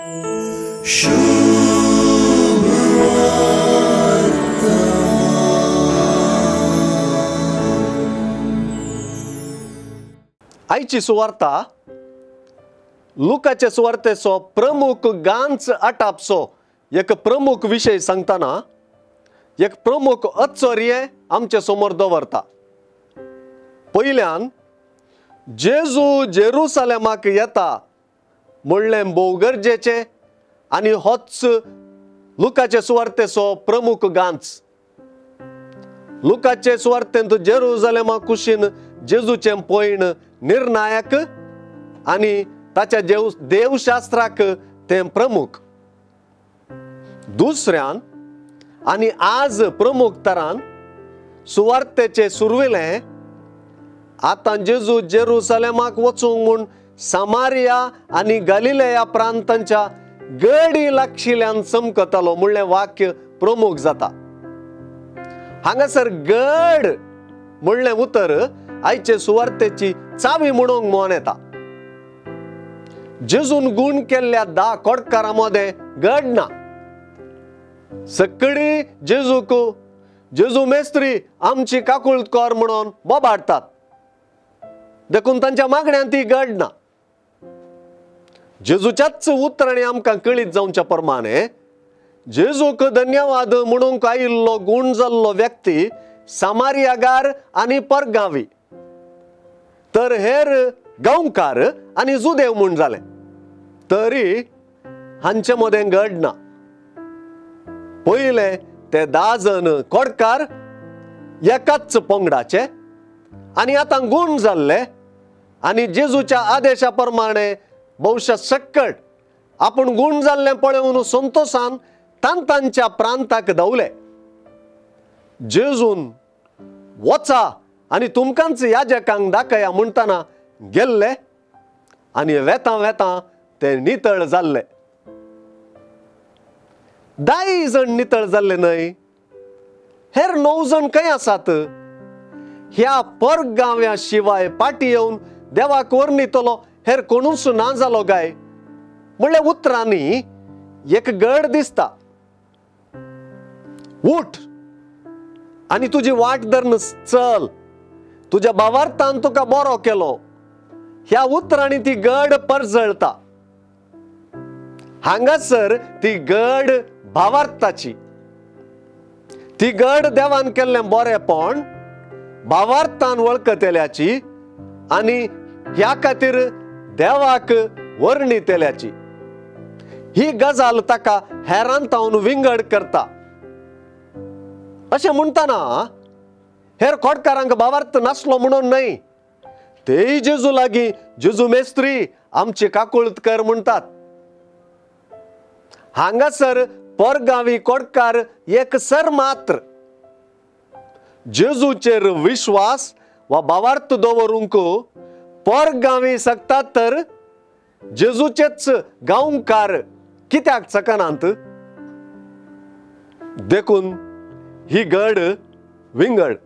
आयची सुवार्ता लुकाचे सुवार्तेचो प्रमुख गांच आटापचो एक प्रमुख विषय सांगताना एक प्रमुख आश्चर्य आमचे समोर दवरता। पयल्यान जेजू जेरुसलेमाक येता म्हणलें भोव गरजेचें आनी होच लुकाचे सुवार्तेचो प्रमुख गांच। लुकाचे सुवार्तेंत जेरुसलेमा कुशीन जेजूचें पैण निर्णायक आनी ताच्या देवशास्त्राक तें प्रमुख। दुसऱ्यान आनी आज प्रमुख तरान सुवार्तेचे सुरवेलें आतां जेजू जेरुसलेमाक वचूंक म्हूण समारिया आनी गलिलेया प्रांतांच्या गडी लागशिल्ल्यान चमकतालो म्हणलें वाक्य प्रमुख जाता। हांगासर गड म्हणलें उतर आयचे सुवार्तेची चावी म्हणूंक मोन येता। जेजून गूण केल्ल्या 10 कोडकारां मदें गड ना। सगळीं जेजूक जेजू मेस्त्री आमची काकुळट कर म्हणून बोबाडटात, देखून तांच्या मागण्यांत ती गड ना। जेजूच्याच उतरांनी आमकां कळीत जावच्या प्रमाणे जेजूक धन्यवाद म्हणूंक आयिल्लो गूण जाल्लो व्यक्ती समारियागार आनी परगांवी, तर हेर गांवकार आनी जुदेव म्हूण जाले, तरी हांचे मदें गड ना। पयले ते 10 जण कोडकार एकाच पंगडाचे आनी आतां गूण जाल्ले आनी जेजूच्या आदेशा प्रमाणे भौशा सक्कट आपूण गूण जाल्लें पळोवन संतोशान तांतांच्या प्रांताक धांवले। जेजून वचा आनी तुमकांच याजकांक दाखया म्हणटना गेल्ले आनी वेतां वेतां ते नितळ जाल्ले। 10 जण नितळ जाल्ले न्हय, हेर 9 जण खंय आसात? ह्या परगांव्या शिवाय फाटीं येवन देवाक वर्णितलो हेर कोणूच ना जालो काय? म्हणल्यार उतरांनी एक गड दिसता। उठ आनी तुजी वाट धरून चल, तुज्या भावार्थान तुका बरो केलो। ह्या उतरांनी ती गड परजळता। हांगासर ती गड भावार्थाची, ती गड देवान केल्लें बरेपण भावार्थान वळखतेल्याची आनी ह्या खातीर देवाक वर्णितेल्याची। ही गजाल ताका हेरांतावन विंगड करता। अशें म्हणटना हेर खोडकारांक भावार्थ नासलो म्हणून न्हय, तेय जेजू लागीं जेजू मेस्त्री आमची काकुळट कर म्हणटात। हांगासर परगांवी कोडकार एकसर मात्र जेजूचेर विश्वास वा भावार्थ दवरूंक परगांवी सकतात, तर जेजूचेच गांवकार कित्याक सकनांत? देखून ही गड विंगड।